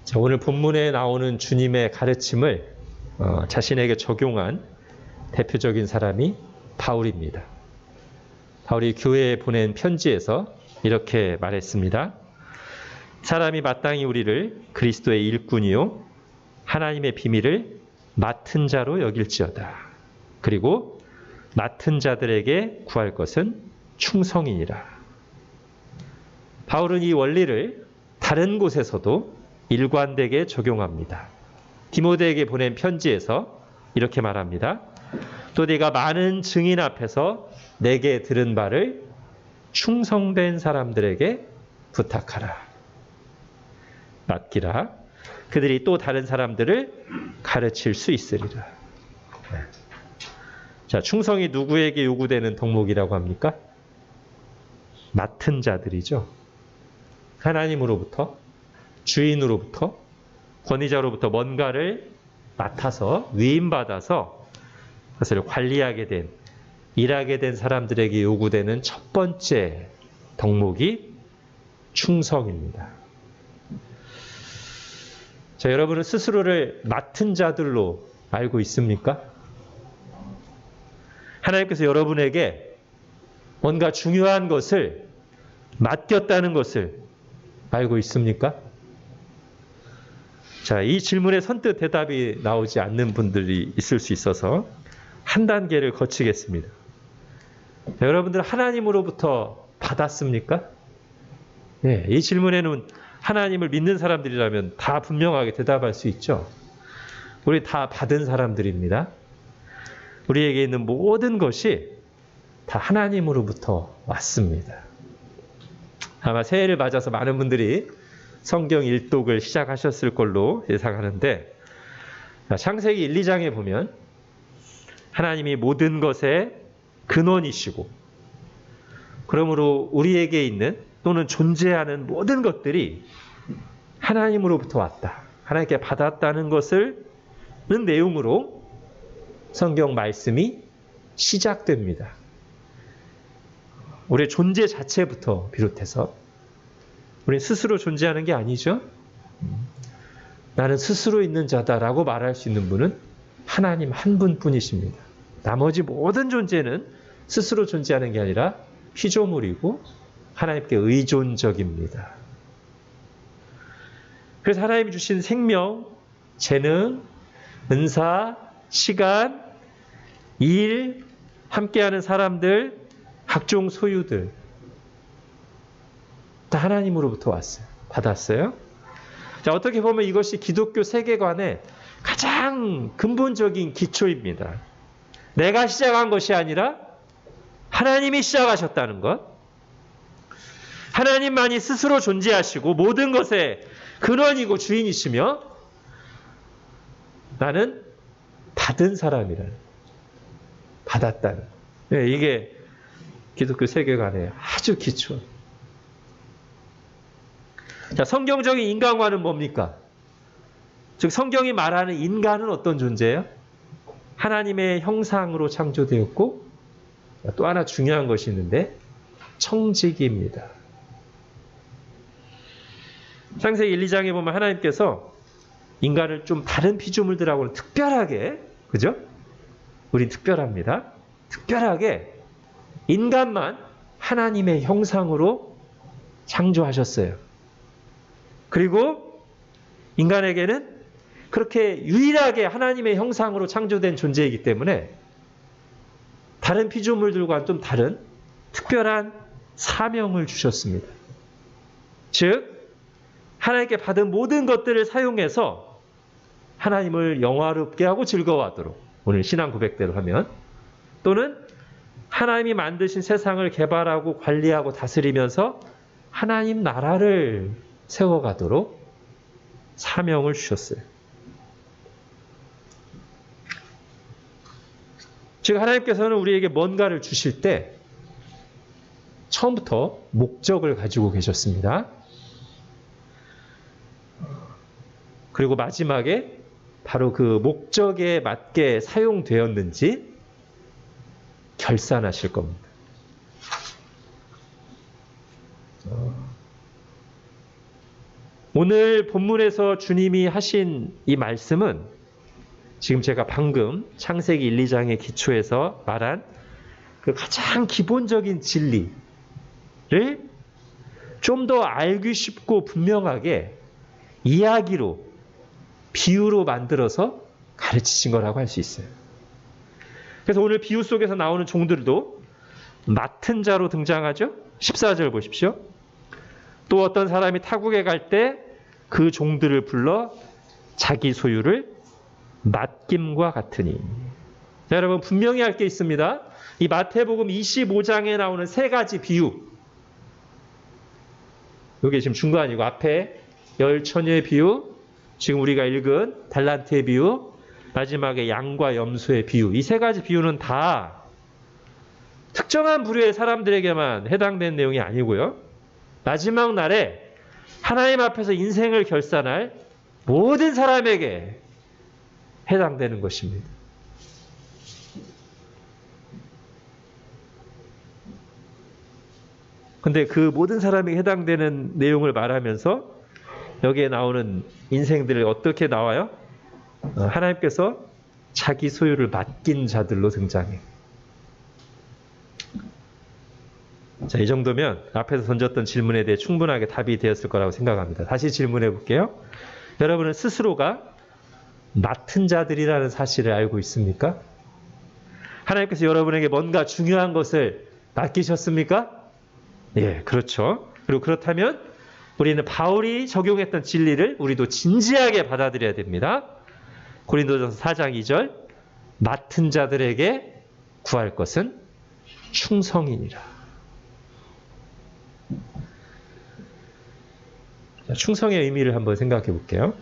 자, 오늘 본문에 나오는 주님의 가르침을 자신에게 적용한 대표적인 사람이 바울입니다. 바울이 교회에 보낸 편지에서 이렇게 말했습니다. 사람이 마땅히 우리를 그리스도의 일꾼이요 하나님의 비밀을 맡은 자로 여길지어다. 그리고 맡은 자들에게 구할 것은 충성이니라. 바울은 이 원리를 다른 곳에서도 일관되게 적용합니다. 디모데에게 보낸 편지에서 이렇게 말합니다. 또 네가 많은 증인 앞에서 내게 들은 바를 충성된 사람들에게 부탁하라. 맡기라. 그들이 또 다른 사람들을 가르칠 수 있으리라. 자, 충성이 누구에게 요구되는 덕목이라고 합니까? 맡은 자들이죠. 하나님으로부터, 주인으로부터, 권위자로부터 뭔가를 맡아서 위임받아서 그것을 관리하게 된, 일하게 된 사람들에게 요구되는 첫 번째 덕목이 충성입니다. 자, 여러분은 스스로를 맡은 자들로 알고 있습니까? 하나님께서 여러분에게 뭔가 중요한 것을 맡겼다는 것을 알고 있습니까? 자, 이 질문에 선뜻 대답이 나오지 않는 분들이 있을 수 있어서 한 단계를 거치겠습니다. 자, 여러분들 하나님으로부터 받았습니까? 네, 이 질문에는 하나님을 믿는 사람들이라면 다 분명하게 대답할 수 있죠. 우리 다 받은 사람들입니다. 우리에게 있는 모든 것이 다 하나님으로부터 왔습니다. 아마 새해를 맞아서 많은 분들이 성경 일독을 시작하셨을 걸로 예상하는데, 창세기 1, 2장에 보면 하나님이 모든 것의 근원이시고, 그러므로 우리에게 있는 또는 존재하는 모든 것들이 하나님으로부터 왔다, 하나님께 받았다는 것을 내용으로 성경 말씀이 시작됩니다. 우리의 존재 자체부터 비롯해서 우리 스스로 존재하는 게 아니죠. 나는 스스로 있는 자다라고 말할 수 있는 분은 하나님 한 분뿐이십니다. 나머지 모든 존재는 스스로 존재하는 게 아니라 피조물이고 하나님께 의존적입니다. 그래서 하나님이 주신 생명, 재능, 은사, 시간, 일, 함께하는 사람들, 각종 소유들 다 하나님으로부터 왔어요. 받았어요. 자, 어떻게 보면 이것이 기독교 세계관의 가장 근본적인 기초입니다. 내가 시작한 것이 아니라 하나님이 시작하셨다는 것. 하나님만이 스스로 존재하시고 모든 것의 근원이고 주인이시며 나는 받은 사람이라는, 받았다는. 네, 이게 기독교 세계관의 아주 기초. 자, 성경적인 인간관은 뭡니까? 즉 성경이 말하는 인간은 어떤 존재예요? 하나님의 형상으로 창조되었고, 또 하나 중요한 것이 있는데 청지기입니다. 창세기 1, 2장에 보면 하나님께서 인간을 좀 다른 피조물들하고는 특별하게, 그죠? 우린 특별합니다. 특별하게 인간만 하나님의 형상으로 창조하셨어요. 그리고 인간에게는 그렇게 유일하게 하나님의 형상으로 창조된 존재이기 때문에 다른 피조물들과는 좀 다른 특별한 사명을 주셨습니다. 즉 하나님께 받은 모든 것들을 사용해서 하나님을 영화롭게 하고 즐거워하도록, 오늘 신앙 고백대로 하면, 또는 하나님이 만드신 세상을 개발하고 관리하고 다스리면서 하나님 나라를 세워가도록 사명을 주셨어요. 즉 하나님께서는 우리에게 뭔가를 주실 때 처음부터 목적을 가지고 계셨습니다. 그리고 마지막에 바로 그 목적에 맞게 사용되었는지 결산하실 겁니다. 오늘 본문에서 주님이 하신 이 말씀은 지금 제가 방금 창세기 1, 2장의 기초에서 말한 그 가장 기본적인 진리를 좀 더 알기 쉽고 분명하게 이야기로, 비유로 만들어서 가르치신 거라고 할 수 있어요. 그래서 오늘 비유 속에서 나오는 종들도 맡은 자로 등장하죠. 14절 보십시오. 또 어떤 사람이 타국에 갈 때 그 종들을 불러 자기 소유를 맡김과 같으니. 자, 여러분 분명히 할 게 있습니다. 이 마태복음 25장에 나오는 세 가지 비유. 이게 지금 중간이고 앞에 열 처녀의 비유, 지금 우리가 읽은 달란트의 비유, 마지막에 양과 염소의 비유. 이 세 가지 비유는 다 특정한 부류의 사람들에게만 해당되는 내용이 아니고요. 마지막 날에 하나님 앞에서 인생을 결산할 모든 사람에게 해당되는 것입니다. 근데 그 모든 사람에게 해당되는 내용을 말하면서 여기에 나오는 인생들을 어떻게 나와요? 하나님께서 자기 소유를 맡긴 자들로 등장해요. 자, 이 정도면 앞에서 던졌던 질문에 대해 충분하게 답이 되었을 거라고 생각합니다. 다시 질문해 볼게요. 여러분은 스스로가 맡은 자들이라는 사실을 알고 있습니까? 하나님께서 여러분에게 뭔가 중요한 것을 맡기셨습니까? 예, 그렇죠. 그리고 그렇다면 우리는 바울이 적용했던 진리를 우리도 진지하게 받아들여야 됩니다. 고린도전서 4장 2절, 맡은 자들에게 구할 것은 충성이니라. 자, 충성의 의미를 한번 생각해 볼게요.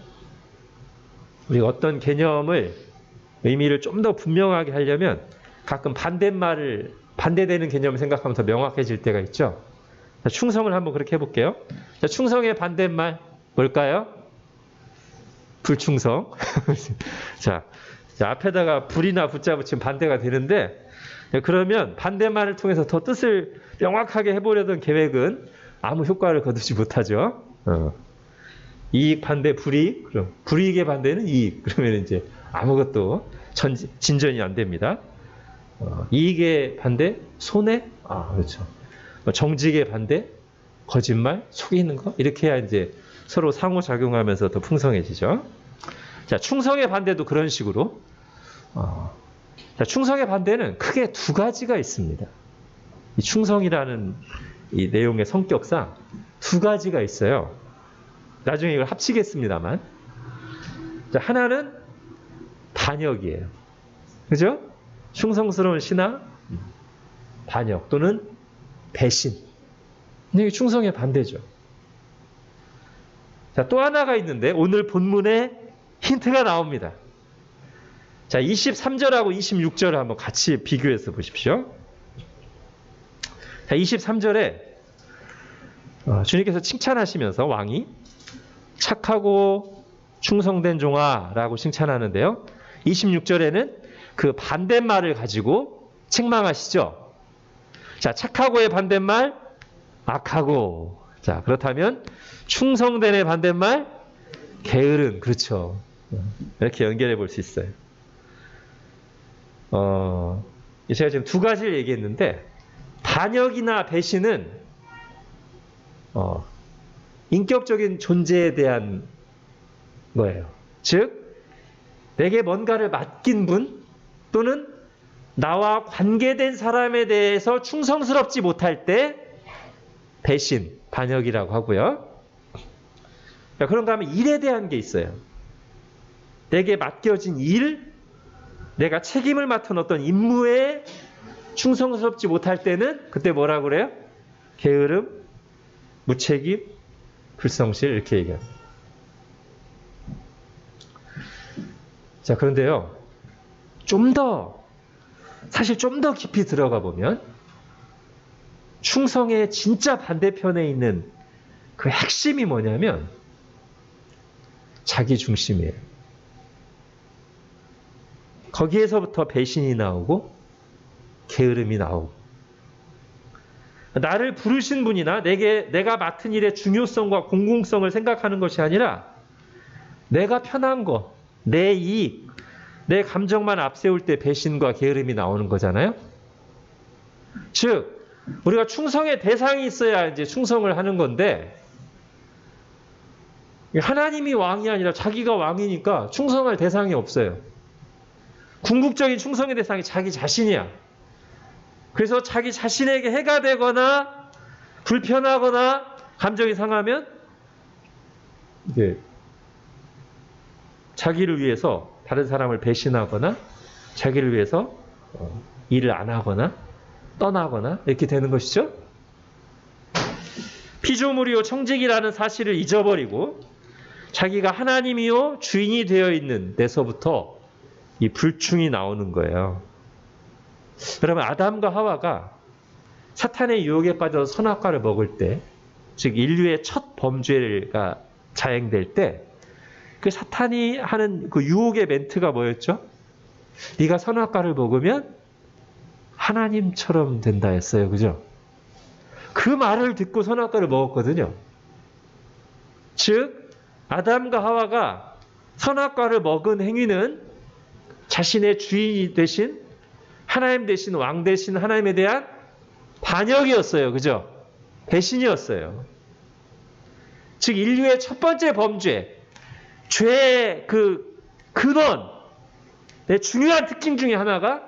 우리가 어떤 개념을, 의미를 좀 더 분명하게 하려면 가끔 반대되는 개념을 생각하면 더 명확해질 때가 있죠. 자, 충성을 한번 그렇게 해볼게요. 자, 충성의 반대말 뭘까요? 불충성. 자, 앞에다가 불이나 붙자 붙이면 반대가 되는데, 그러면 반대말을 통해서 더 뜻을 명확하게 해보려던 계획은 아무 효과를 거두지 못하죠. 이익 반대 불이익, 그럼 불이익의 반대는 이익. 그러면 이제 아무것도 진전이 안 됩니다. 이익의 반대 손해, 그렇죠. 정직의 반대 거짓말, 속이는 거, 이렇게 해야 이제 서로 상호작용하면서 더 풍성해지죠. 자, 충성의 반대도 그런 식으로. 자, 충성의 반대는 크게 두 가지가 있습니다. 이 충성이라는 이 내용의 성격상 두 가지가 있어요. 나중에 이걸 합치겠습니다만. 자, 하나는 반역이에요. 그죠? 충성스러운 신앙, 반역 또는 배신. 이게 충성의 반대죠. 자, 또 하나가 있는데 오늘 본문에 힌트가 나옵니다. 자, 23절하고 26절을 한번 같이 비교해서 보십시오. 자, 23절에 주님께서 칭찬하시면서 왕이 착하고 충성된 종아라고 칭찬하는데요. 26절에는 그 반대말을 가지고 책망하시죠. 자, 착하고의 반대말 악하고. 자, 그렇다면 충성된의 반대말 게으른. 그렇죠. 이렇게 연결해 볼 수 있어요. 제가 지금 두 가지를 얘기했는데 반역이나 배신은 인격적인 존재에 대한 거예요. 즉 내게 뭔가를 맡긴 분 또는 나와 관계된 사람에 대해서 충성스럽지 못할 때 배신, 반역이라고 하고요. 자, 그런가 하면 일에 대한 게 있어요. 내게 맡겨진 일, 내가 책임을 맡은 어떤 임무에 충성스럽지 못할 때는 그때 뭐라고 그래요? 게으름, 무책임, 불성실 이렇게 얘기합니다. 자, 그런데요. 사실 좀 더 깊이 들어가 보면 충성의 진짜 반대편에 있는 그 핵심이 뭐냐면 자기 중심이에요. 거기에서부터 배신이 나오고 게으름이 나오고 나를 부르신 분이나 내가 맡은 일의 중요성과 공공성을 생각하는 것이 아니라 내가 편한 거, 내 이익, 내 감정만 앞세울 때 배신과 게으름이 나오는 거잖아요. 즉 우리가 충성의 대상이 있어야 이제 충성을 하는 건데, 하나님이 왕이 아니라 자기가 왕이니까 충성할 대상이 없어요. 궁극적인 충성의 대상이 자기 자신이야. 그래서 자기 자신에게 해가 되거나 불편하거나 감정이 상하면 이게 자기를 위해서 다른 사람을 배신하거나 자기를 위해서 일을 안 하거나 떠나거나 이렇게 되는 것이죠. 피조물이요 청직이라는 사실을 잊어버리고 자기가 하나님이요 주인이 되어 있는 데서부터 이 불충이 나오는 거예요. 그러면 아담과 하와가 사탄의 유혹에 빠져서 선악과를 먹을 때, 즉 인류의 첫 범죄가 자행될 때 그 사탄이 하는 그 유혹의 멘트가 뭐였죠? 네가 선악과를 먹으면 하나님처럼 된다 했어요. 그죠? 그 말을 듣고 선악과를 먹었거든요. 즉 아담과 하와가 선악과를 먹은 행위는 자신의 주인이 되신 하나님 대신 왕 대신 하나님에 대한 반역이었어요. 그죠? 배신이었어요. 즉 인류의 첫 번째 범죄, 죄의 그 근원, 중요한 특징 중에 하나가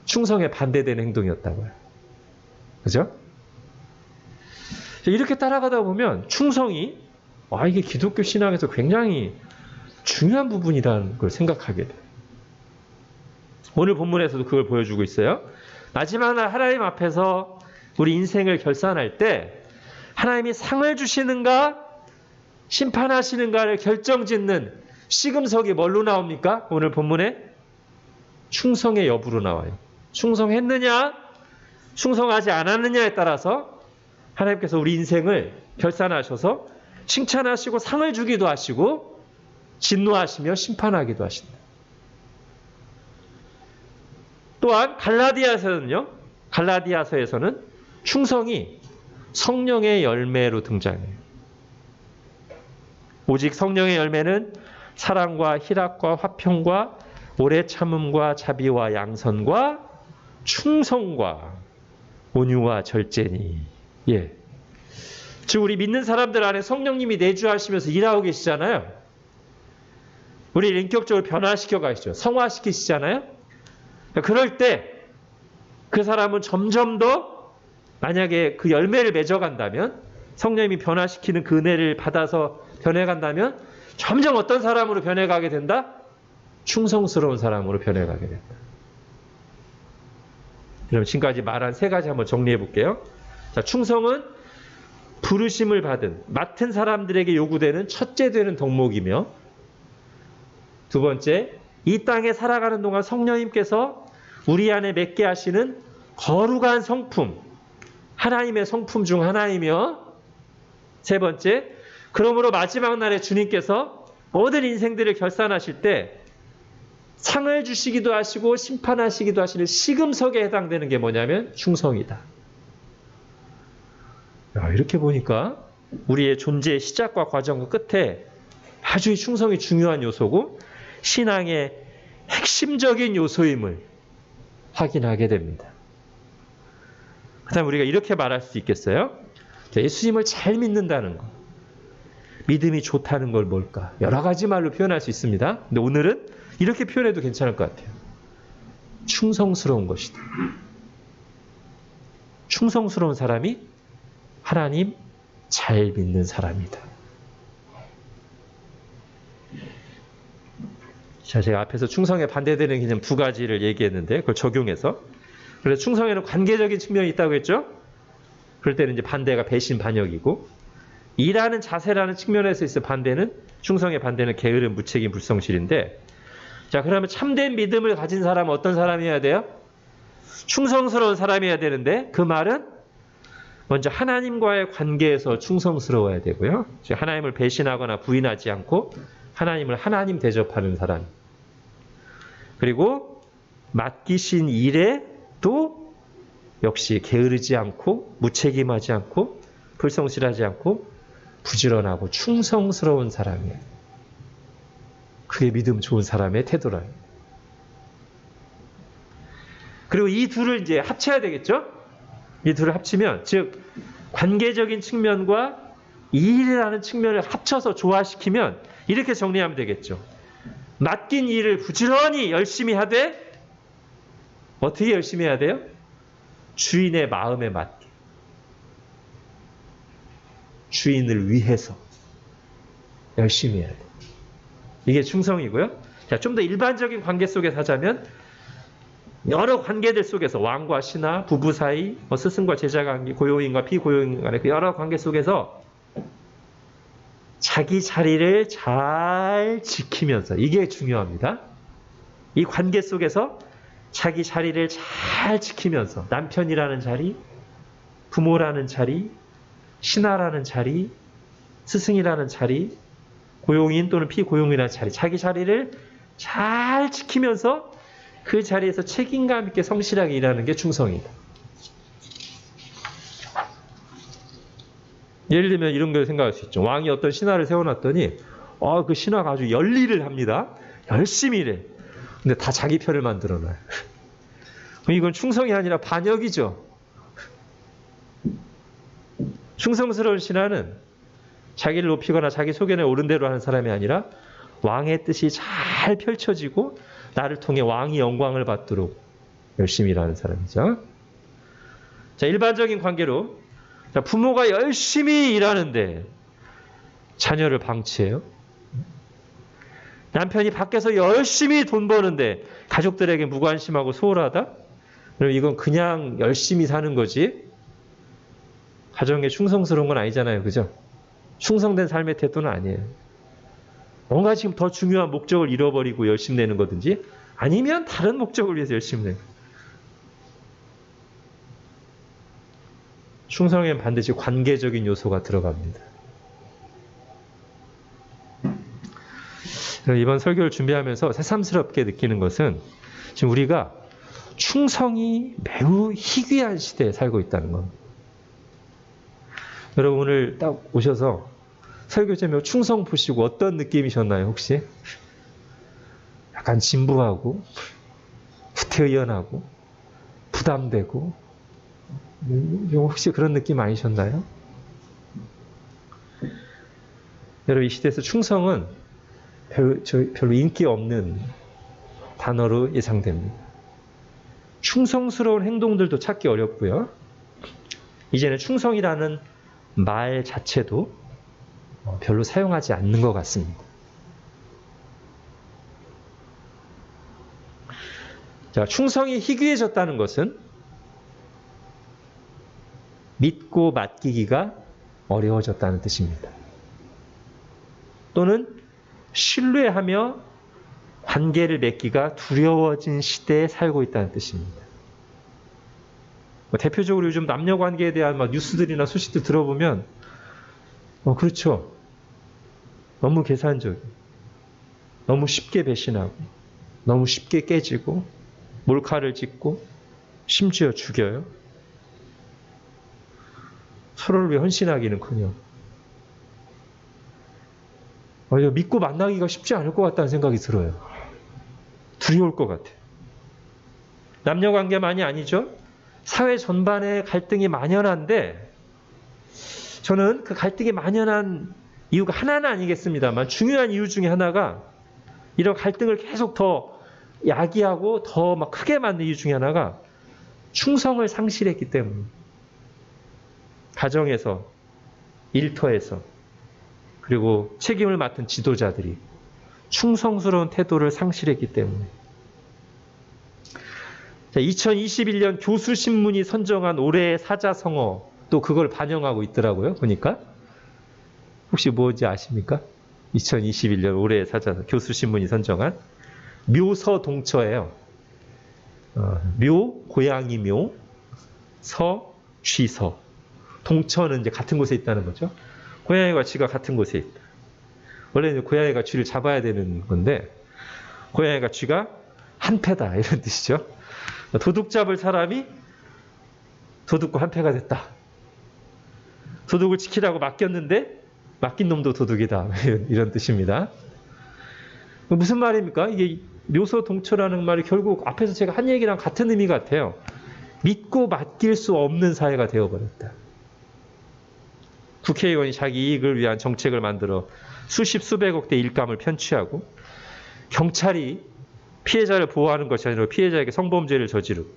충성에 반대되는 행동이었다고요. 그죠? 이렇게 따라가다 보면 충성이 이게 기독교 신앙에서 굉장히 중요한 부분이라는 걸 생각하게 돼요. 오늘 본문에서도 그걸 보여주고 있어요. 마지막 날 하나님 앞에서 우리 인생을 결산할 때 하나님이 상을 주시는가 심판하시는가를 결정짓는 시금석이 뭘로 나옵니까? 오늘 본문에 충성의 여부로 나와요. 충성했느냐 충성하지 않았느냐에 따라서 하나님께서 우리 인생을 결산하셔서 칭찬하시고 상을 주기도 하시고 진노하시며 심판하기도 하신다. 또한 갈라디아서에서는 충성이 성령의 열매로 등장해요. 오직 성령의 열매는 사랑과 희락과 화평과 오래 참음과 자비와 양선과 충성과 온유와 절제니. 예. 즉 우리 믿는 사람들 안에 성령님이 내주하시면서 일하고 계시잖아요. 우리를 인격적으로 변화시켜 가시죠. 성화시키시잖아요. 그럴 때 그 사람은 점점 더 만약에 그 열매를 맺어간다면 성령님이 변화시키는 그 은혜를 받아서 변해간다면 점점 어떤 사람으로 변해가게 된다? 충성스러운 사람으로 변해가게 된다. 그럼 지금까지 말한 세 가지 한번 정리해 볼게요. 자, 충성은 부르심을 받은 맡은 사람들에게 요구되는 첫째 되는 덕목이며, 두 번째, 이 땅에 살아가는 동안 성령님께서 우리 안에 맺게 하시는 거룩한 성품, 하나님의 성품 중 하나이며, 세 번째, 그러므로 마지막 날에 주님께서 모든 인생들을 결산하실 때 상을 주시기도 하시고 심판하시기도 하시는 시금석에 해당되는 게 뭐냐면 충성이다. 이렇게 보니까 우리의 존재의 시작과 과정과 끝에 아주 충성이 중요한 요소고 신앙의 핵심적인 요소임을 확인하게 됩니다. 그 다음에 우리가 이렇게 말할 수 있겠어요? 예수님을 잘 믿는다는 것. 믿음이 좋다는 걸 뭘까? 여러 가지 말로 표현할 수 있습니다. 근데 오늘은 이렇게 표현해도 괜찮을 것 같아요. 충성스러운 것이다. 충성스러운 사람이 하나님 잘 믿는 사람이다. 자, 제가 앞에서 충성에 반대되는 개념 두 가지를 얘기했는데 그걸 적용해서, 그래서 충성에는 관계적인 측면이 있다고 했죠? 그럴 때는 이제 반대가 배신 반역이고, 일하는 자세라는 측면에서 있을 반대는, 충성의 반대는 게으름, 무책임, 불성실인데, 자, 그러면 참된 믿음을 가진 사람은 어떤 사람이어야 돼요? 충성스러운 사람이어야 되는데, 그 말은 먼저 하나님과의 관계에서 충성스러워야 되고요. 즉 하나님을 배신하거나 부인하지 않고 하나님을 하나님 대접하는 사람. 그리고 맡기신 일에 또 역시 게으르지 않고 무책임하지 않고 불성실하지 않고 부지런하고 충성스러운 사람이에요. 그게 믿음 좋은 사람의 태도라. 그리고 이 둘을 이제 합쳐야 되겠죠? 이 둘을 합치면, 즉 관계적인 측면과 일이라는 측면을 합쳐서 조화시키면 이렇게 정리하면 되겠죠. 맡긴 일을 부지런히 열심히 하되 어떻게 열심히 해야 돼요? 주인의 마음에 맞게. 주인을 위해서 열심히 해야 돼요. 이게 충성이고요. 자, 좀 더 일반적인 관계 속에서 하자면 여러 관계들 속에서 왕과 신하, 부부 사이, 스승과 제자 관계, 고용인과 비고용인 간의 그 여러 관계 속에서 자기 자리를 잘 지키면서, 이게 중요합니다. 이 관계 속에서 자기 자리를 잘 지키면서 남편이라는 자리, 부모라는 자리, 신하라는 자리, 스승이라는 자리, 고용인 또는 비고용인이라는 자리, 자기 자리를 잘 지키면서 그 자리에서 책임감 있게 성실하게 일하는 게 충성이다. 예를 들면 이런 걸 생각할 수 있죠. 왕이 어떤 신하를 세워놨더니 그 신하가 아주 열일을 합니다. 열심히 일해. 근데 다 자기 편을 만들어놔요. 그럼 이건 충성이 아니라 반역이죠. 충성스러운 신하는 자기를 높이거나 자기 소견에 옳은 대로 하는 사람이 아니라 왕의 뜻이 잘 펼쳐지고 나를 통해 왕이 영광을 받도록 열심히 일하는 사람이죠. 자, 일반적인 관계로, 자, 부모가 열심히 일하는데 자녀를 방치해요. 남편이 밖에서 열심히 돈 버는데 가족들에게 무관심하고 소홀하다? 그럼 이건 그냥 열심히 사는 거지 가정에 충성스러운 건 아니잖아요. 그죠? 충성된 삶의 태도는 아니에요. 뭔가 지금 더 중요한 목적을 잃어버리고 열심히 내는 거든지 아니면 다른 목적을 위해서 열심히 내는 거예요. 충성에는 반드시 관계적인 요소가 들어갑니다. 이번 설교를 준비하면서 새삼스럽게 느끼는 것은 지금 우리가 충성이 매우 희귀한 시대에 살고 있다는 겁니다. 여러분 오늘 딱 오셔서 설교 제목 충성 보시고 어떤 느낌이셨나요 혹시? 약간 진부하고 구태의연하고 부담되고 혹시 그런 느낌 아니셨나요? 여러분 이 시대에서 충성은 별로 인기 없는 단어로 예상됩니다. 충성스러운 행동들도 찾기 어렵고요. 이제는 충성이라는 말 자체도 별로 사용하지 않는 것 같습니다. 자, 충성이 희귀해졌다는 것은 믿고 맡기기가 어려워졌다는 뜻입니다. 또는 신뢰하며 관계를 맺기가 두려워진 시대에 살고 있다는 뜻입니다. 대표적으로 요즘 남녀관계에 대한 뉴스들이나 소식들 들어보면 그렇죠. 너무 계산적이고 너무 쉽게 배신하고 너무 쉽게 깨지고 몰카를 짓고 심지어 죽여요. 서로를 위해 헌신하기는커녕 믿고 만나기가 쉽지 않을 것 같다는 생각이 들어요. 두려울 것 같아요. 남녀관계만이 아니죠. 사회 전반에 갈등이 만연한데 저는 그 갈등이 만연한 이유가 하나는 아니겠습니다만 중요한 이유 중에 하나가 이런 갈등을 계속 더 야기하고 더 크게 만든 이유 중에 하나가 충성을 상실했기 때문에 가정에서 일터에서 그리고 책임을 맡은 지도자들이 충성스러운 태도를 상실했기 때문에 2021년 교수신문이 선정한 올해의 사자성어 또 그걸 반영하고 있더라고요. 보니까 혹시 뭔지 아십니까? 2021년 올해의 사자성어 교수신문이 선정한 묘서동처예요. 묘, 고양이 묘, 서, 쥐서. 동처는 이제 같은 곳에 있다는 거죠. 고양이와 쥐가 같은 곳에 있다. 원래는 고양이가 쥐를 잡아야 되는 건데 고양이가 쥐가 한패다 이런 뜻이죠. 도둑 잡을 사람이 도둑과 한패가 됐다. 도둑을 지키라고 맡겼는데 맡긴 놈도 도둑이다. 이런 뜻입니다. 무슨 말입니까? 이게 묘소동초라는 말이 결국 앞에서 제가 한 얘기랑 같은 의미 같아요. 믿고 맡길 수 없는 사회가 되어버렸다. 국회의원이 자기 이익을 위한 정책을 만들어 수십 수백억 대 일감을 편취하고, 경찰이 피해자를 보호하는 것이 아니라 피해자에게 성범죄를 저지르고,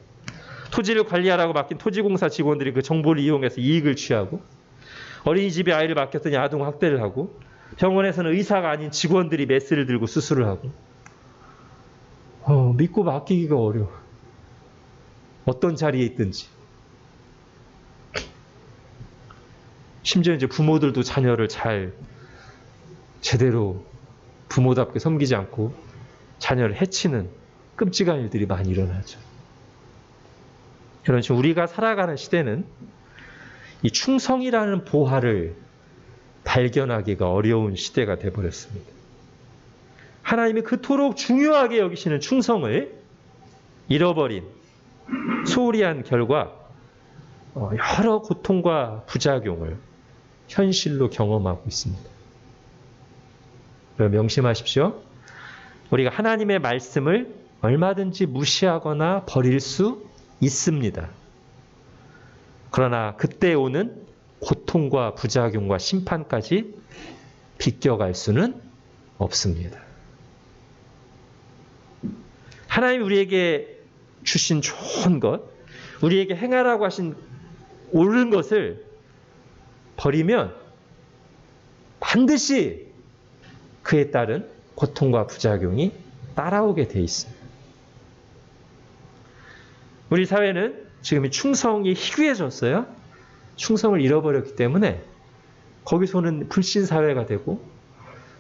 토지를 관리하라고 맡긴 토지공사 직원들이 그 정보를 이용해서 이익을 취하고, 어린이집에 아이를 맡겼더니 아동 학대를 하고, 병원에서는 의사가 아닌 직원들이 메스를 들고 수술을 하고, 믿고 맡기기가 어려워. 어떤 자리에 있든지. 심지어 이제 부모들도 자녀를 잘 제대로 부모답게 섬기지 않고 자녀를 해치는 끔찍한 일들이 많이 일어나죠. 그런 식으로 우리가 살아가는 시대는 이 충성이라는 보화를 발견하기가 어려운 시대가 되어버렸습니다. 하나님이 그토록 중요하게 여기시는 충성을 잃어버린 소홀히 한 결과 여러 고통과 부작용을 현실로 경험하고 있습니다. 명심하십시오. 우리가 하나님의 말씀을 얼마든지 무시하거나 버릴 수 있습니다. 그러나 그때 오는 고통과 부작용과 심판까지 비껴갈 수는 없습니다. 하나님이 우리에게 주신 좋은 것, 우리에게 행하라고 하신 옳은 것을 버리면 반드시 그에 따른 고통과 부작용이 따라오게 돼 있습니다. 우리 사회는 지금 충성이 희귀해졌어요. 충성을 잃어버렸기 때문에 거기서는 불신사회가 되고,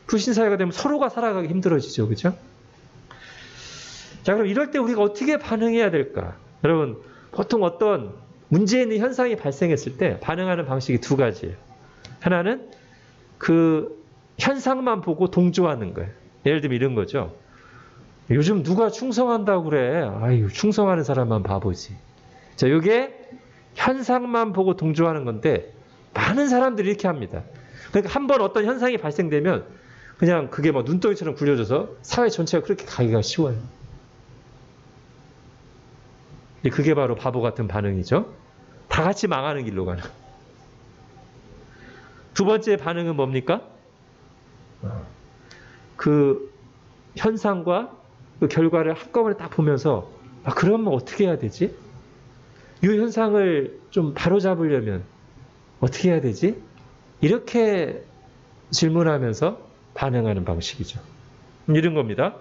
불신사회가 되면 서로가 살아가기 힘들어지죠. 그죠? 자, 그럼 이럴 때 우리가 어떻게 반응해야 될까? 여러분, 보통 어떤 문제 있는 현상이 발생했을 때 반응하는 방식이 두 가지예요. 하나는 그 현상만 보고 동조하는 거예요. 예를 들면 이런 거죠. 요즘 누가 충성한다고 그래. 아유, 충성하는 사람만 바보지. 자, 이게 현상만 보고 동조하는 건데 많은 사람들이 이렇게 합니다. 그러니까 한번 어떤 현상이 발생되면 그냥 그게 막 눈덩이처럼 굴려져서 사회 전체가 그렇게 가기가 쉬워요. 그게 바로 바보 같은 반응이죠. 다 같이 망하는 길로 가는. 두 번째 반응은 뭡니까? 그 현상과 그 결과를 한꺼번에 딱 보면서 그러면 어떻게 해야 되지? 이 현상을 좀 바로잡으려면 어떻게 해야 되지? 이렇게 질문하면서 반응하는 방식이죠. 이런 겁니다.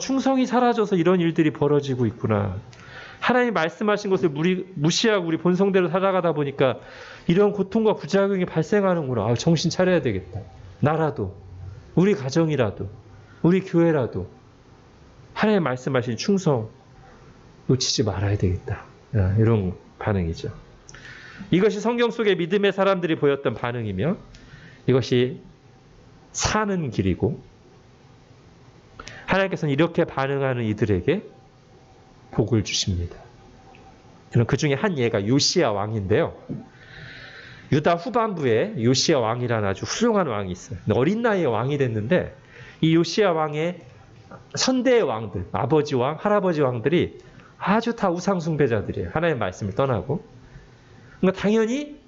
충성이 사라져서 이런 일들이 벌어지고 있구나. 하나님 말씀하신 것을 무시하고 우리 본성대로 살아가다 보니까 이런 고통과 부작용이 발생하는구나. 정신 차려야 되겠다. 나라도, 우리 가정이라도, 우리 교회라도 하나님 말씀하신 충성 놓치지 말아야 되겠다. 이런 반응이죠. 이것이 성경 속의 믿음의 사람들이 보였던 반응이며, 이것이 사는 길이고, 하나님께서는 이렇게 반응하는 이들에게 복을 주십니다. 그 중에 한 예가 요시야 왕인데요. 유다 후반부에 요시야 왕이라는 아주 훌륭한 왕이 있어요. 어린 나이에 왕이 됐는데 이 요시야 왕의 선대의 왕들, 아버지 왕, 할아버지 왕들이 아주 다 우상 숭배자들이에요. 하나님의 말씀을 떠나고. 그러니까 당연히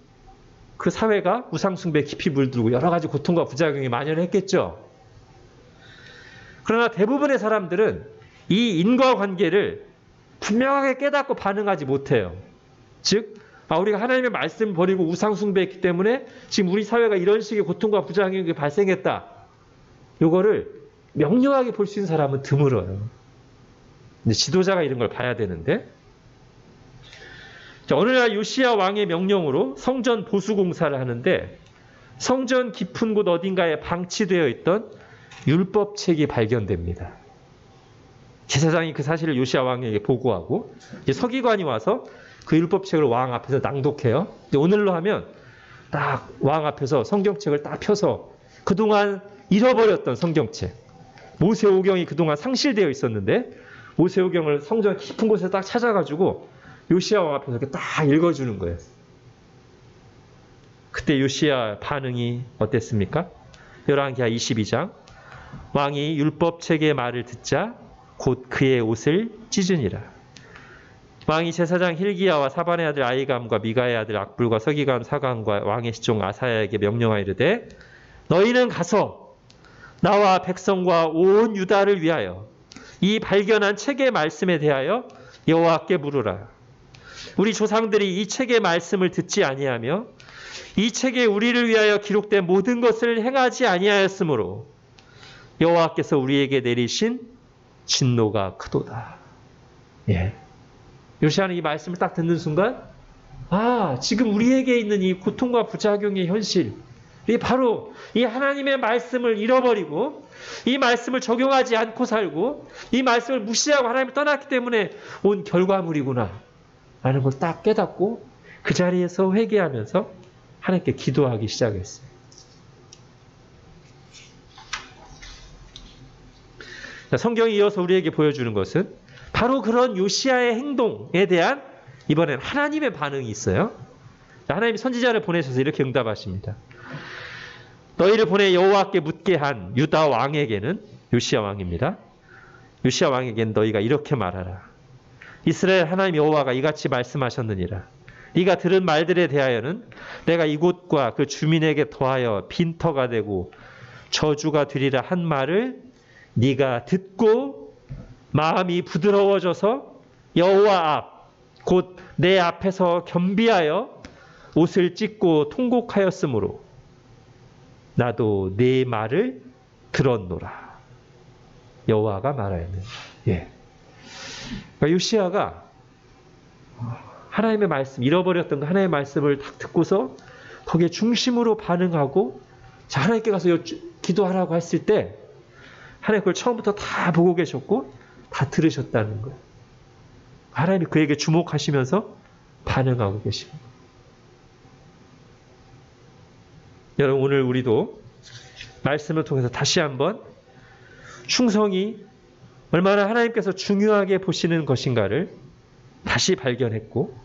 그 사회가 우상 숭배에 깊이 물들고 여러 가지 고통과 부작용이 만연했겠죠. 그러나 대부분의 사람들은 이 인과관계를 분명하게 깨닫고 반응하지 못해요. 즉, 우리가 하나님의 말씀 버리고 우상 숭배했기 때문에 지금 우리 사회가 이런 식의 고통과 부작용이 발생했다. 요거를 명료하게 볼 수 있는 사람은 드물어요. 근데 지도자가 이런 걸 봐야 되는데, 자, 어느 날 요시야 왕의 명령으로 성전 보수 공사를 하는데 성전 깊은 곳 어딘가에 방치되어 있던 율법책이 발견됩니다. 제사장이 그 사실을 요시야 왕에게 보고하고 이제 서기관이 와서 그 율법책을 왕 앞에서 낭독해요. 오늘로 하면 딱 왕 앞에서 성경책을 딱 펴서 그동안 잃어버렸던 성경책, 모세오경이 그동안 상실되어 있었는데 모세오경을 성전 깊은 곳에 딱 찾아가지고 요시야 왕 앞에서 이렇게 딱 읽어주는 거예요. 그때 요시야 반응이 어땠습니까? 열왕기하 22장. 왕이 율법책의 말을 듣자 곧 그의 옷을 찢으니라. 왕이 제사장 힐기야와 사반의 아들 아이감과 미가의 아들 악불과 서기관 사관과 왕의 시종 아사야에게 명령하이르되 너희는 가서 나와 백성과 온 유다를 위하여 이 발견한 책의 말씀에 대하여 여호와께 물으라. 우리 조상들이 이 책의 말씀을 듣지 아니하며 이 책에 우리를 위하여 기록된 모든 것을 행하지 아니하였으므로 여호와께서 우리에게 내리신 진노가 크도다. 예. 요시야는 이 말씀을 딱 듣는 순간, 지금 우리에게 있는 이 고통과 부작용의 현실, 이 바로 이 하나님의 말씀을 잃어버리고 이 말씀을 적용하지 않고 살고 이 말씀을 무시하고 하나님을 떠났기 때문에 온 결과물이구나 라는 걸 딱 깨닫고 그 자리에서 회개하면서 하나님께 기도하기 시작했어요. 성경이 이어서 우리에게 보여주는 것은 바로 그런 요시야의 행동에 대한 이번엔 하나님의 반응이 있어요. 하나님이 선지자를 보내셔서 이렇게 응답하십니다. 너희를 보내 여호와께 묻게 한 유다 왕에게는, 요시야 왕입니다. 요시야 왕에게는 너희가 이렇게 말하라. 이스라엘 하나님 여호와가 이같이 말씀하셨느니라. 네가 들은 말들에 대하여는 내가 이곳과 그 주민에게 더하여 빈터가 되고 저주가 되리라 한 말을 네가 듣고 마음이 부드러워져서 여호와 앞 곧 내 앞에서 겸비하여 옷을 찢고 통곡하였으므로 나도 네 말을 들었노라. 여호와가 말하였네. 예. 그러니까 요시야가 하나님의 말씀, 잃어버렸던 하나님의 말씀을 딱 듣고서 거기에 중심으로 반응하고 자, 하나님께 가서 기도하라고 했을 때 하나님 그걸 처음부터 다 보고 계셨고 다 들으셨다는 거예요. 하나님이 그에게 주목하시면서 반응하고 계십니다. 여러분, 오늘 우리도 말씀을 통해서 다시 한번 충성이 얼마나 하나님께서 중요하게 보시는 것인가를 다시 발견했고,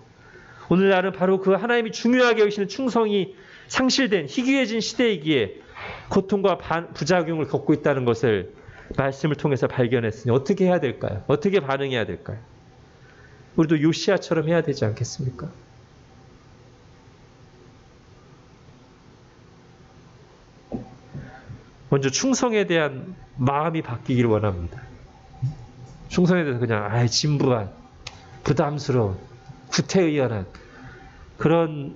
오늘날은 바로 그 하나님이 중요하게 여기시는 충성이 상실된 희귀해진 시대이기에 고통과 부작용을 겪고 있다는 것을 말씀을 통해서 발견했으니 어떻게 해야 될까요? 어떻게 반응해야 될까요? 우리도 요시야처럼 해야 되지 않겠습니까? 먼저 충성에 대한 마음이 바뀌기를 원합니다. 충성에 대해서 그냥 진부한, 부담스러운, 구태의연한 그런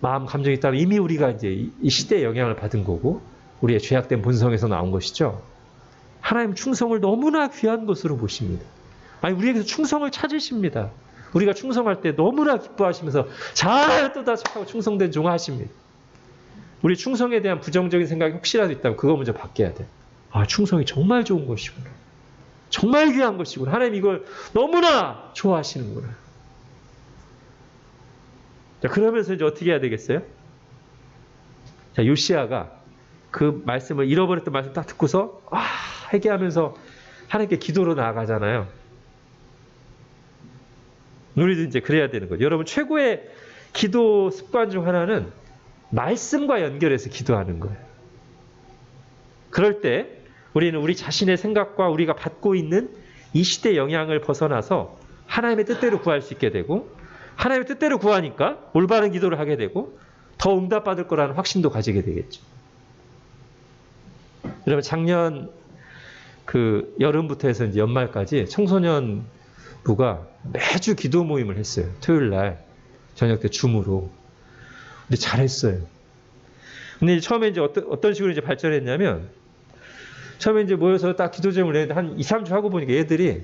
마음, 감정이 있다면 이미 우리가 이제 이 시대의 영향을 받은 거고 우리의 죄악된 본성에서 나온 것이죠. 하나님 충성을 너무나 귀한 것으로 보십니다. 우리에게서 충성을 찾으십니다. 우리가 충성할 때 너무나 기뻐하시면서 잘했다 착하고 충성된 종 하십니다. 우리 충성에 대한 부정적인 생각이 혹시라도 있다면 그거 먼저 바뀌어야 돼. 충성이 정말 좋은 것이구나. 정말 귀한 것이구나. 하나님 이걸 너무나 좋아하시는구나. 자, 그러면서 이제 어떻게 해야 되겠어요? 자, 요시야가 그 말씀을 잃어버렸던 말씀 딱 듣고서 회개하면서 하나님께 기도로 나아가잖아요. 우리도 이제 그래야 되는 거죠. 여러분, 최고의 기도 습관 중 하나는 말씀과 연결해서 기도하는 거예요. 그럴 때 우리는 우리 자신의 생각과 우리가 받고 있는 이 시대의 영향을 벗어나서 하나님의 뜻대로 구할 수 있게 되고, 하나님의 뜻대로 구하니까 올바른 기도를 하게 되고 더 응답받을 거라는 확신도 가지게 되겠죠. 여러분, 작년 여름부터 해서 이제 연말까지 청소년부가 매주 기도 모임을 했어요. 토요일 날 저녁 때 줌으로. 근데 잘했어요. 근데 처음에 이제 어떤 식으로 이제 발전했냐면, 처음에 이제 모여서 딱 기도 제목을 내는데 한 2, 3주 하고 보니까 애들이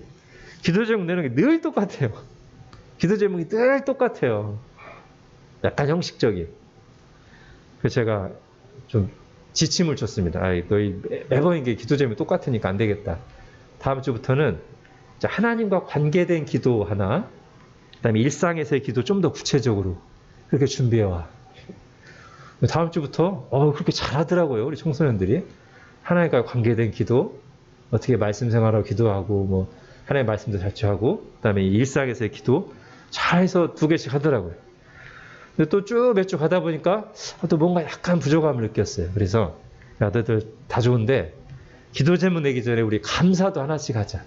기도 제목 내는 게 늘 똑같아요. 기도 제목이 늘 똑같아요. 약간 형식적인. 그래서 제가 좀 지침을 줬습니다. 너희 매번 이게 기도 제목이 똑같으니까 안 되겠다. 다음 주부터는 하나님과 관계된 기도 하나, 그다음에 일상에서의 기도 좀 더 구체적으로 그렇게 준비해와. 다음 주부터 그렇게 잘하더라고요. 우리 청소년들이. 하나님과 관계된 기도, 어떻게 말씀 생활하고 기도하고 하나님의 말씀도 자취하고, 그다음에 일상에서의 기도 잘해서 2개씩 하더라고요. 근데 또 쭉 몇 주 가다 보니까 또 뭔가 약간 부족함을 느꼈어요. 그래서 야, 너희들 다 좋은데 기도 제목 내기 전에 우리 감사도 하나씩 하자.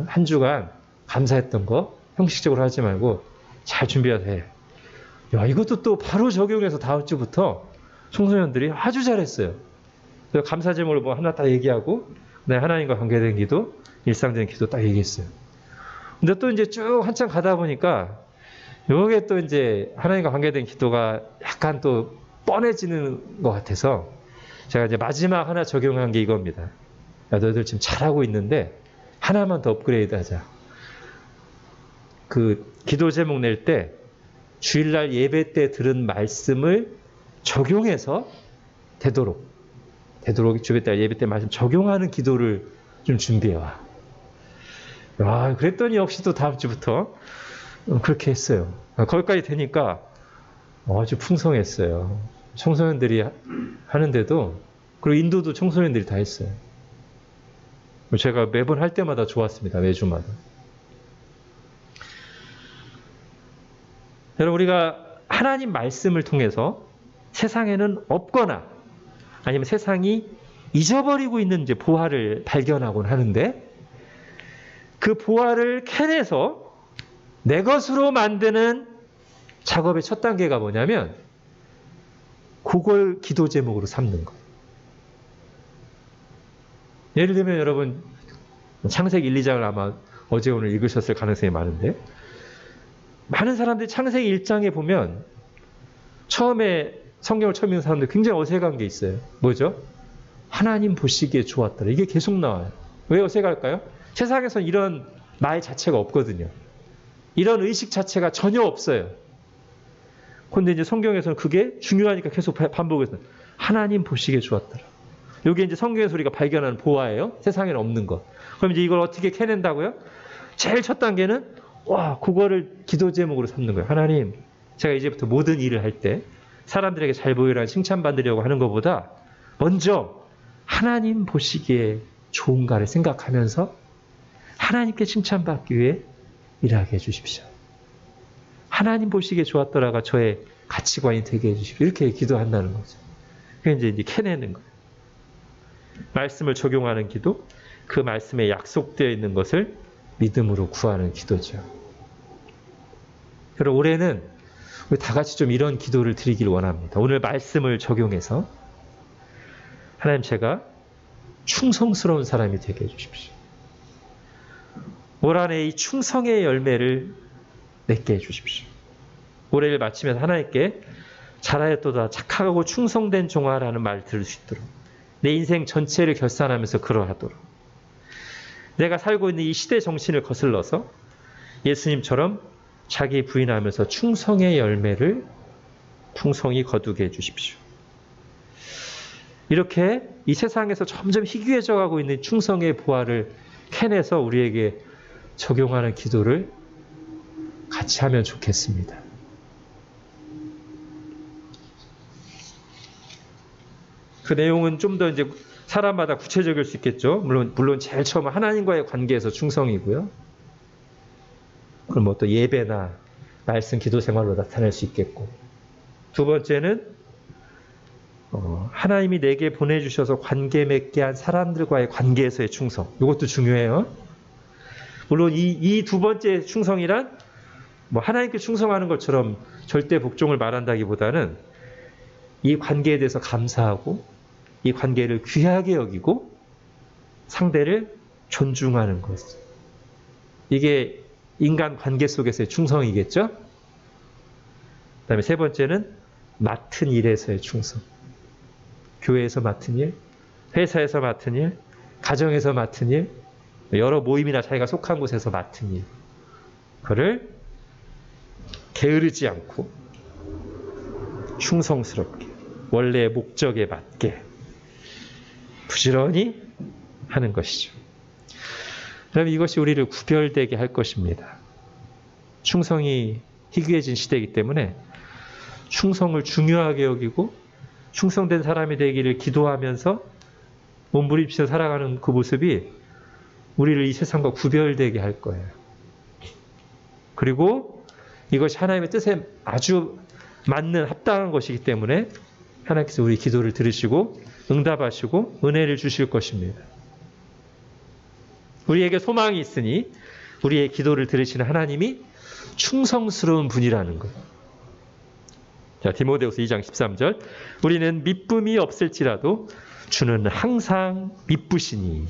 한 주간 감사했던 거 형식적으로 하지 말고 잘 준비해서 해. 야, 이것도 또 바로 적용해서 다음 주부터 청소년들이 아주 잘했어요. 그래서 감사 제목을 뭐 하나 딱 얘기하고, 그다음에 하나님과 관계된 기도, 일상적인 기도 딱 얘기했어요. 근데 또 이제 쭉 한참 가다 보니까, 요게 또 이제 하나님과 관계된 기도가 약간 또 뻔해지는 것 같아서, 제가 이제 마지막 하나 적용한 게 이겁니다. 야, 너희들 지금 잘하고 있는데, 하나만 더 업그레이드 하자. 그 기도 제목 낼 때, 주일날 예배 때 들은 말씀을 적용해서 되도록 주일 때 예배 때 말씀 적용하는 기도를 좀 준비해와. 아, 그랬더니 역시 또 다음 주부터 그렇게 했어요. 거기까지 되니까 아주 풍성했어요. 청소년들이 하는데도, 그리고 인도도 청소년들이 다 했어요. 제가 매번 할 때마다 좋았습니다. 매주마다. 여러분, 우리가 하나님 말씀을 통해서 세상에는 없거나 아니면 세상이 잊어버리고 있는 이제 보화를 발견하곤 하는데, 그 보화를 캐내서 내 것으로 만드는 작업의 첫 단계가 뭐냐면 그걸 기도 제목으로 삼는 거예요. 예를 들면 여러분 창세기 1, 2장을 아마 어제 오늘 읽으셨을 가능성이 많은데, 많은 사람들이 창세기 1장에 보면 처음에 성경을 처음 읽는 사람들 굉장히 어색한 게 있어요. 뭐죠? 하나님 보시기에 좋았더라. 이게 계속 나와요. 왜 어색할까요? 세상에선 이런 말 자체가 없거든요. 이런 의식 자체가 전혀 없어요. 그런데 이제 성경에서는 그게 중요하니까 계속 반복해서 하나님 보시기에 좋았더라. 이게 이제 성경에서 우리가 발견하는 보화예요. 세상에는 없는 거. 그럼 이제 이걸 어떻게 캐낸다고요? 제일 첫 단계는 그거를 기도 제목으로 삼는 거예요. 하나님, 제가 이제부터 모든 일을 할 때 사람들에게 잘 보이라는 칭찬받으려고 하는 것보다 먼저 하나님 보시기에 좋은가를 생각하면서 하나님께 칭찬받기 위해 일하게 해주십시오. 하나님 보시기에 좋았더라가 저의 가치관이 되게 해주십시오. 이렇게 기도한다는 거죠. 그게 이제 캐내는 거예요. 말씀을 적용하는 기도, 그 말씀에 약속되어 있는 것을 믿음으로 구하는 기도죠. 그럼 올해는 우리 다 같이 좀 이런 기도를 드리길 원합니다. 오늘 말씀을 적용해서 하나님, 제가 충성스러운 사람이 되게 해주십시오. 올 한해 이 충성의 열매를 맺게 해주십시오. 올해를 마치면서 하나님께 잘하였도다 착하고 충성된 종아라는 말을 들을 수 있도록, 내 인생 전체를 결산하면서 그러하도록, 내가 살고 있는 이 시대 정신을 거슬러서 예수님처럼 자기 부인하면서 충성의 열매를 풍성히 거두게 해주십시오. 이렇게 이 세상에서 점점 희귀해져 가고 있는 충성의 보화를 캐내서 우리에게 적용하는 기도를 같이 하면 좋겠습니다. 그 내용은 좀 더 이제 사람마다 구체적일 수 있겠죠. 물론 제일 처음은 하나님과의 관계에서 충성이고요. 그럼 뭐 또 예배나 말씀, 기도 생활로 나타낼 수 있겠고, 두 번째는 하나님이 내게 보내주셔서 관계 맺게 한 사람들과의 관계에서의 충성. 이것도 중요해요. 물론 이 두 번째 충성이란 뭐 하나님께 충성하는 것처럼 절대 복종을 말한다기보다는 이 관계에 대해서 감사하고 이 관계를 귀하게 여기고 상대를 존중하는 것. 이게 인간 관계 속에서의 충성이겠죠? 그 다음에 세 번째는 맡은 일에서의 충성. 교회에서 맡은 일, 회사에서 맡은 일, 가정에서 맡은 일, 여러 모임이나 자기가 속한 곳에서 맡은 일. 그거를 게으르지 않고 충성스럽게 원래의 목적에 맞게 부지런히 하는 것이죠. 그러면 이것이 우리를 구별되게 할 것입니다. 충성이 희귀해진 시대이기 때문에 충성을 중요하게 여기고 충성된 사람이 되기를 기도하면서 몸부림치며 살아가는 그 모습이 우리를 이 세상과 구별되게 할 거예요. 그리고 이것이 하나님의 뜻에 아주 맞는 합당한 것이기 때문에 하나님께서 우리 기도를 들으시고 응답하시고 은혜를 주실 것입니다. 우리에게 소망이 있으니 우리의 기도를 들으시는 하나님이 충성스러운 분이라는 것. 자, 디모데후서 2장 13절. 우리는 미쁨이 없을지라도 주는 항상 미쁘시니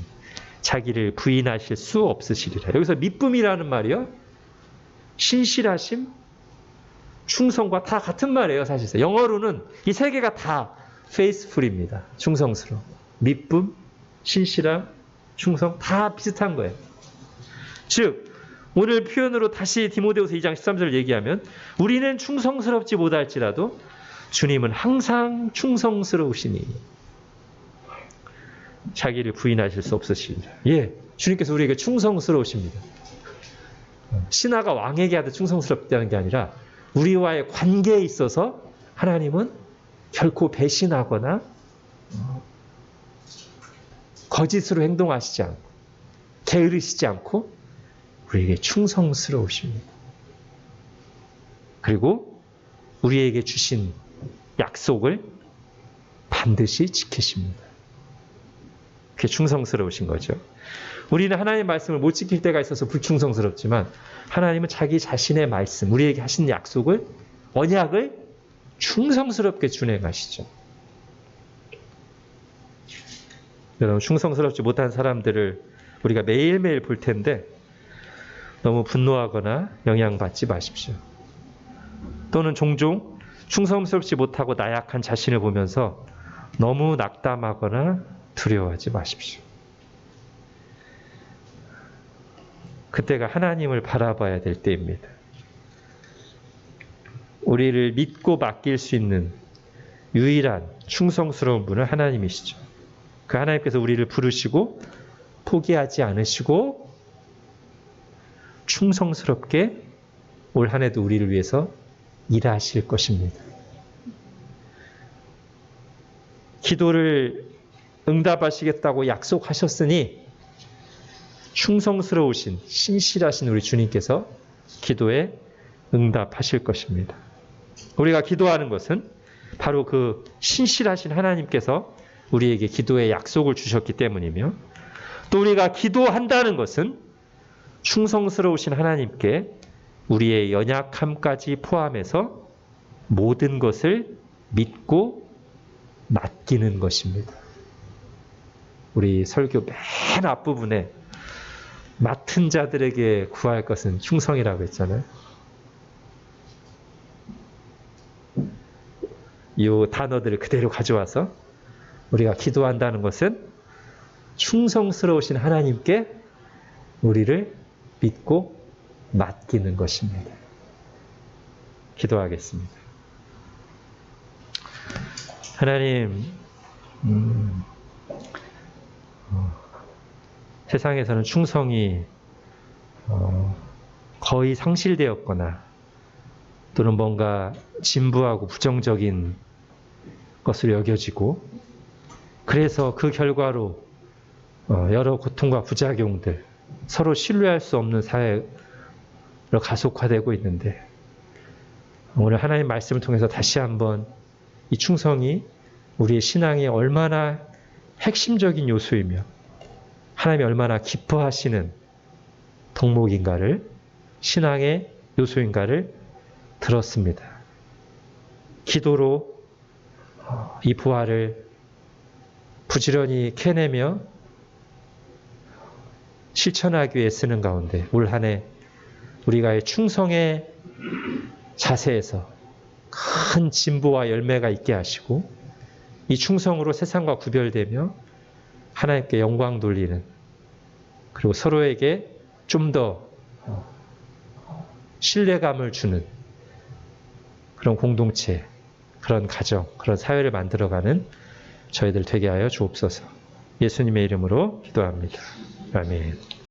자기를 부인하실 수 없으시리라. 여기서 미쁨이라는 말이요, 신실하심, 충성과 다 같은 말이에요. 사실상 영어로는 이 세 개가 다 faithful입니다. 충성스러움, 미쁨, 신실함, 충성, 다 비슷한 거예요. 즉 오늘 표현으로 다시 디모데후서 2장 13절 얘기하면 우리는 충성스럽지 못할지라도 주님은 항상 충성스러우시니 자기를 부인하실 수 없으시리라. 예, 주님께서 우리에게 충성스러우십니다. 신하가 왕에게 하듯 충성스럽다는 게 아니라 우리와의 관계에 있어서 하나님은 결코 배신하거나 거짓으로 행동하시지 않고 게으르시지 않고 우리에게 충성스러우십니다. 그리고 우리에게 주신 약속을 반드시 지키십니다. 그게 충성스러우신 거죠. 우리는 하나님의 말씀을 못 지킬 때가 있어서 불충성스럽지만 하나님은 자기 자신의 말씀, 우리에게 하신 약속을, 언약을 충성스럽게 준행하시죠. 여러분, 충성스럽지 못한 사람들을 우리가 매일매일 볼 텐데 너무 분노하거나 영향받지 마십시오. 또는 종종 충성스럽지 못하고 나약한 자신을 보면서 너무 낙담하거나 두려워하지 마십시오. 그때가 하나님을 바라봐야 될 때입니다. 우리를 믿고 맡길 수 있는 유일한 충성스러운 분은 하나님이시죠. 그 하나님께서 우리를 부르시고 포기하지 않으시고 충성스럽게 올 한 해도 우리를 위해서 일하실 것입니다. 기도를 응답하시겠다고 약속하셨으니 충성스러우신 신실하신 우리 주님께서 기도에 응답하실 것입니다. 우리가 기도하는 것은 바로 그 신실하신 하나님께서 우리에게 기도의 약속을 주셨기 때문이며, 또 우리가 기도한다는 것은 충성스러우신 하나님께 우리의 연약함까지 포함해서 모든 것을 믿고 맡기는 것입니다. 우리 설교 맨 앞부분에 맡은 자들에게 구할 것은 충성이라고 했잖아요. 이 단어들을 그대로 가져와서 우리가 기도한다는 것은 충성스러우신 하나님께 우리를 믿고 맡기는 것입니다. 기도하겠습니다. 하나님, 세상에서는 충성이 거의 상실되었거나 또는 뭔가 진부하고 부정적인 것으로 여겨지고, 그래서 그 결과로 여러 고통과 부작용들, 서로 신뢰할 수 없는 사회로 가속화되고 있는데, 오늘 하나님 말씀을 통해서 다시 한번 이 충성이 우리의 신앙에 얼마나 핵심적인 요소이며 하나님이 얼마나 기뻐하시는 덕목인가를, 신앙의 요소인가를 들었습니다. 기도로 이 부활을 부지런히 캐내며 실천하기 위해 쓰는 가운데 올 한 해 우리가 충성의 자세에서 큰 진보와 열매가 있게 하시고, 이 충성으로 세상과 구별되며 하나님께 영광 돌리는, 그리고 서로에게 좀 더 신뢰감을 주는 그런 공동체, 그런 가정, 그런 사회를 만들어가는 저희들 되게 하여 주옵소서. 예수님의 이름으로 기도합니다. 아멘.